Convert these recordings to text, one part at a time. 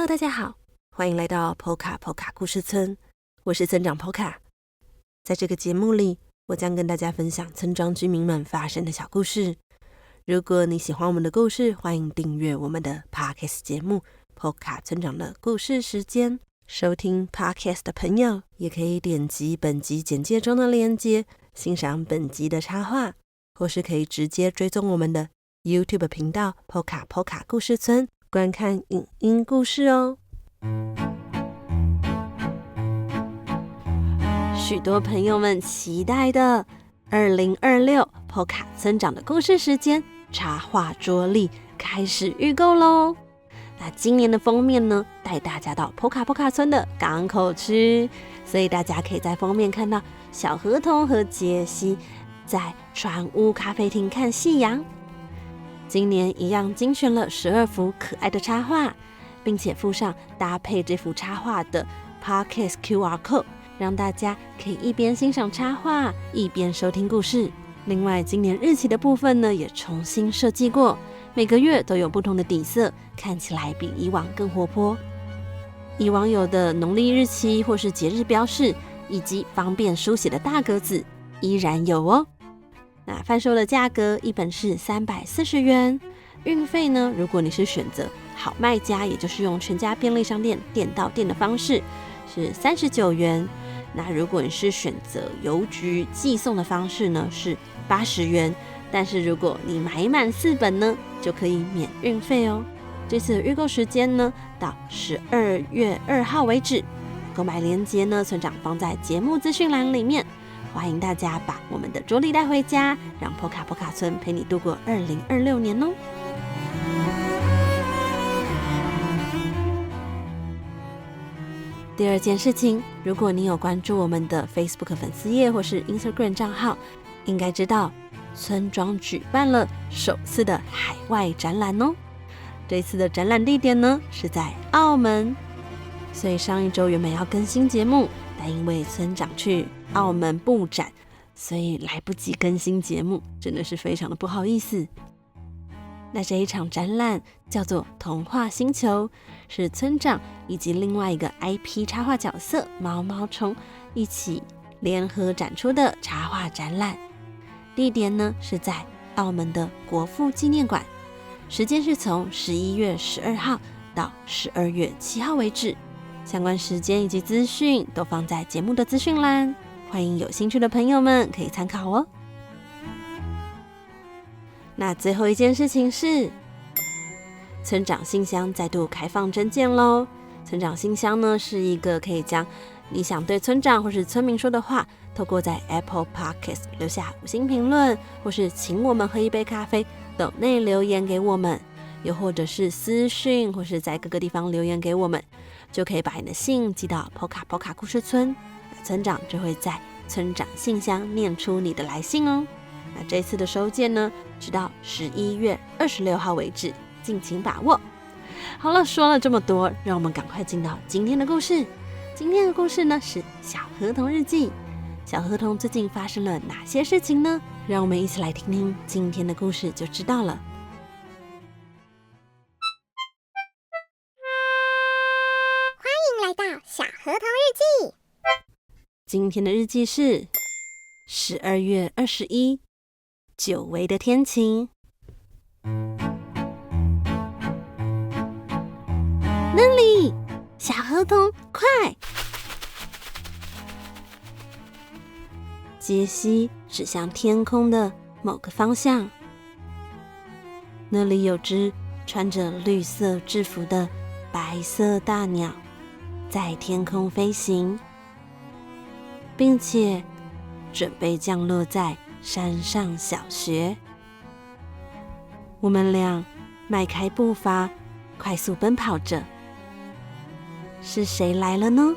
大家好，欢迎来到 Poca 故事村，我是村长 Poca。在这个节目里，我将跟大家分享村庄居民们发生的小故事。如果你喜欢我们的故事，欢迎订阅我们的 Podcast 节目 Poca 村长的故事时间。收听 Podcast 的朋友，也可以点击本集简介中的链接，欣赏本集的插画，或是可以直接追踪我们的 YouTube 频道 Poca 故事村，观看影音故事哦。许多朋友们期待的2026 Poca 村长的故事时间插画桌历开始预购咯。那今年的封面呢，带大家到 Poca 村的港口区，所以大家可以在封面看到小河童和杰西在船屋咖啡厅看夕阳。今年一样精选了12幅可爱的插画，并且附上搭配这幅插画的 Podcast QR Code， 让大家可以一边欣赏插画，一边收听故事。另外，今年日期的部分呢，也重新设计过，每个月都有不同的底色，看起来比以往更活泼。以往有的农历日期或是节日标示，以及方便书写的大格子，依然有哦。那贩售的价格一本是340元，运费呢，如果你是选择好卖家，也就是用全家便利商店店到店的方式，是39元。那如果你是选择邮局寄送的方式呢，是80元。但是如果你买满4本呢，就可以免运费哦。这次的预购时间呢，到12月2号为止。购买链接呢，村长放在节目资讯栏里面。欢迎大家把我们的桌历带回家，让 Poca 村陪你度过2026年哦。第二件事情，如果你有关注我们的 Facebook 粉丝页或是 Instagram 账号，应该知道村庄举办了首次的海外展览哦。这次的展览地点呢，是在澳门，所以上一周原本要更新节目，但因为村长去澳门布展，所以来不及更新节目，真的是非常的不好意思。那这一场展览叫做童话星球，是村长以及另外一个 IP 插画角色毛毛虫一起联合展出的插画展览。地点呢，是在澳门的国父纪念馆，时间是从11月12号到12月7号为止。相关时间以及资讯都放在节目的资讯栏，欢迎有兴趣的朋友们可以参考哦。那最后一件事情是，村长信箱再度开放征件咯。村长信箱呢，是一个可以将你想对村长或是村民说的话，透过在 Apple Podcast 留下5星评论，或是请我们喝一杯咖啡斗内留言给我们，又或者是私讯或是在各个地方留言给我们，就可以把你的信寄到 Poca 故事村，村长就会在村长信箱念出你的来信哦。那这次的收件呢，直到11月26号为止，敬请把握。好了，说了这么多，让我们赶快进到今天的故事。今天的故事呢，是小河童日记。小河童最近发生了哪些事情呢？让我们一起来听听今天的故事就知道了。欢迎来到小河童日记。今天的日记是12月21，久违的天晴。那里，小河童，快！杰西指向天空的某个方向，那里有只穿着绿色制服的白色大鸟在天空飞行，并且准备降落在山上小学。我们俩迈开步伐，快速奔跑着。是谁来了呢？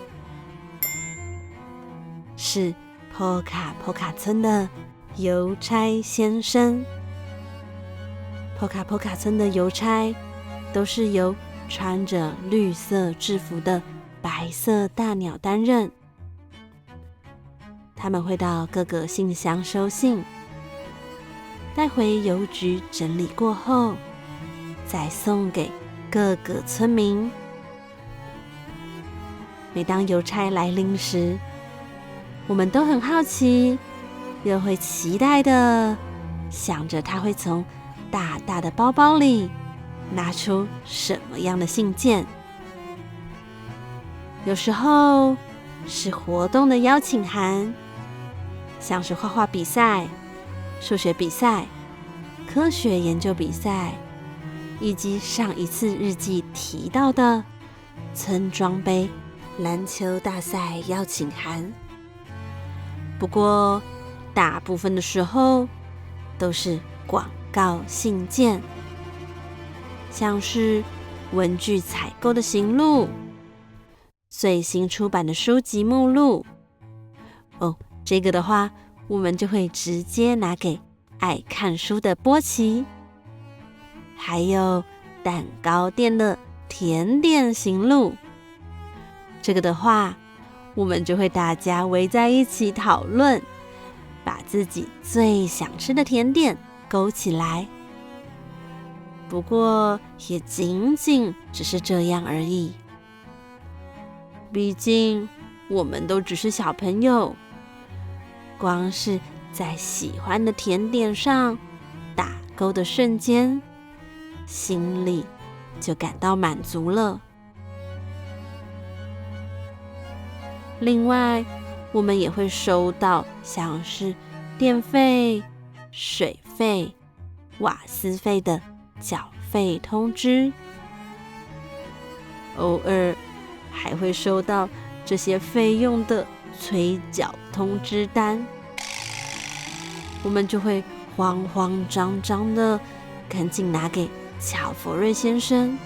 是 Poca 村的邮差先生。Poca 村的邮差都是由穿着绿色制服的白色大鸟担任。他们会到各个信箱收信，带回邮局整理过后，再送给各个村民。每当邮差来临时，我们都很好奇，又会期待的想着他会从大大的包包里拿出什么样的信件。有时候是活动的邀请函，像是画画比赛、数学比赛、科学研究比赛，以及上一次日记提到的村庄杯篮球大赛邀请函。不过大部分的时候都是广告信件，像是文具采购的行录、最新出版的书籍目录。这个的话，我们就会直接拿给爱看书的波奇。还有蛋糕店的甜点行录，这个的话，我们就会大家围在一起讨论，把自己最想吃的甜点勾起来。不过也仅仅只是这样而已，毕竟我们都只是小朋友，光是在喜欢的甜点上打勾的瞬间，心里就感到满足了。另外，我们也会收到像是电费、水费、瓦斯费的缴费通知，偶尔还会收到这些费用的催缴通知单，我们就会慌慌张张的赶紧拿给乔佛瑞先生。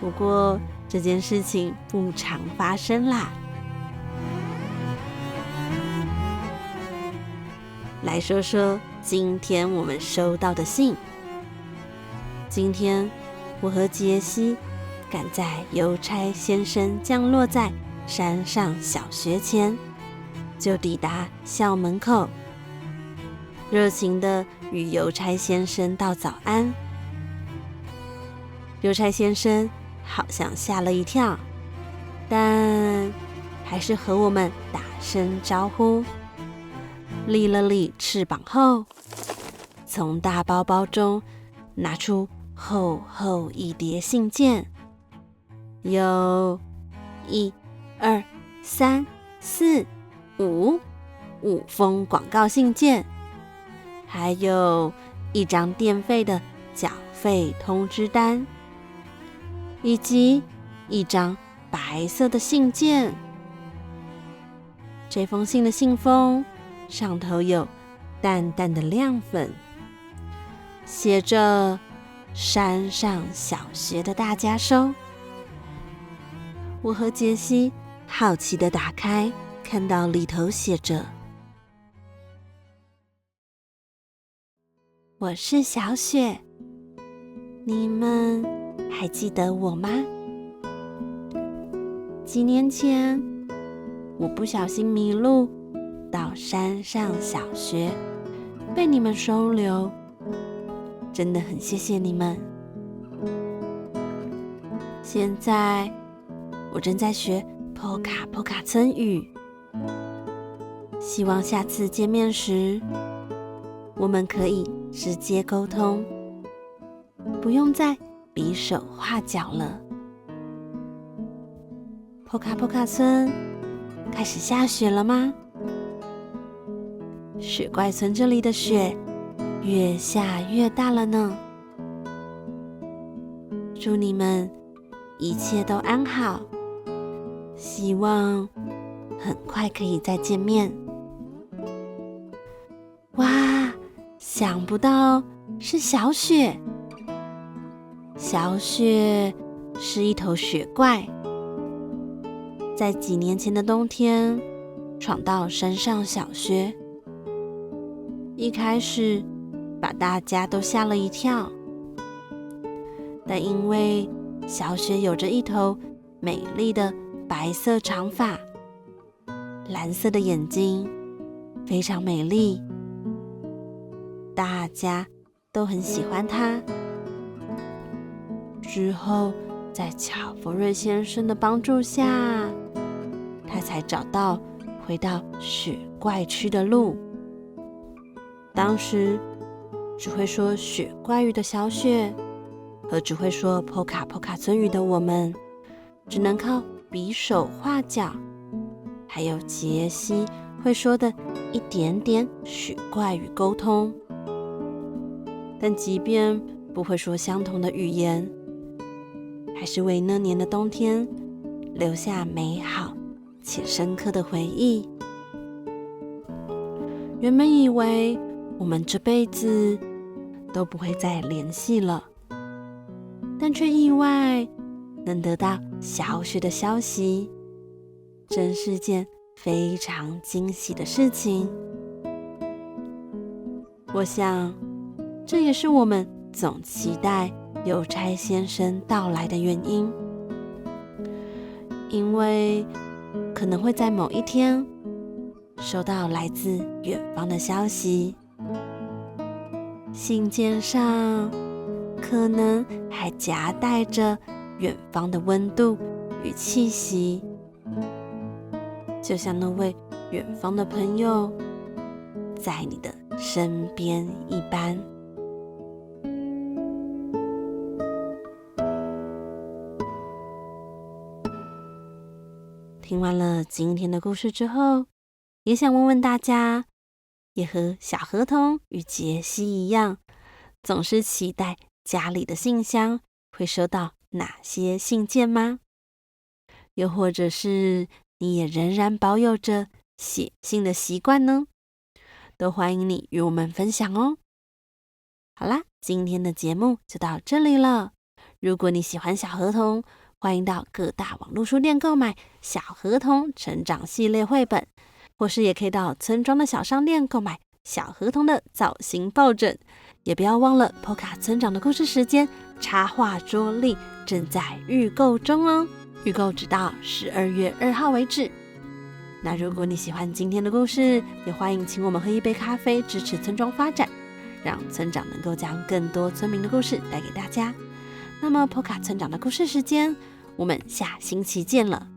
不过这件事情不常发生啦。来说说今天我们收到的信。今天我和杰西赶在邮差先生降落在山上小学前，就抵达校门口，热情地与邮差先生道早安。邮差先生好像吓了一跳，但还是和我们打声招呼，立了立翅膀后，从大包包中拿出厚厚一叠信件，有1、2、3、4、5封广告信件，还有1张电费的缴费通知单，以及1张白色的信件。这封信的信封上头有淡淡的亮粉，写着山上小学的大家收。我和杰西好奇地打开，看到里头写着：我是小雪，你们还记得我吗？几年前我不小心迷路到山上小学，被你们收留，真的很谢谢你们。现在我正在学波卡村语，希望下次见面时我们可以直接沟通，不用再比手画脚了。波卡村开始下雪了吗？雪怪村这里的雪越下越大了呢。祝你们一切都安好，希望很快可以再见面。哇，想不到是小雪。小雪是一头雪怪，在几年前的冬天闯到山上小学，一开始把大家都吓了一跳，但因为小雪有着一头美丽的白色长发，蓝色的眼睛，非常美丽，大家都很喜欢她。之后在乔佛瑞先生的帮助下，他才找到回到雪怪区的路。当时只会说雪怪语的小雪和只会说波卡村语的我们，只能靠比手画脚，还有杰西会说的一点点雪怪语沟通。但即便不会说相同的语言，还是为那年的冬天留下美好且深刻的回忆。原本以为我们这辈子都不会再联系了，但却意外能得到小雪的消息，真是件非常惊喜的事情。我想，这也是我们总期待邮差先生到来的原因，因为可能会在某一天收到来自远方的消息，信件上可能还夹带着远方的温度与气息，就像那位远方的朋友在你的身边一般。听完了今天的故事之后，也想问问大家，也和小河童与杰西一样，总是期待家里的信箱会收到哪些信件吗？又或者是你也仍然保有着写信的习惯呢？都欢迎你与我们分享哦。好啦，今天的节目就到这里了。如果你喜欢小河童，欢迎到各大网络书店购买《小河童成长系列》绘本，或是也可以到村庄的小商店购买小河童的造型抱枕。也不要忘了波卡村长的故事时间插画桌历正在预购中哦，预购直到12月2号为止。那如果你喜欢今天的故事，也欢迎请我们喝一杯咖啡支持村庄发展，让村长能够将更多村民的故事带给大家。那么波卡村长的故事时间，我们下星期见了。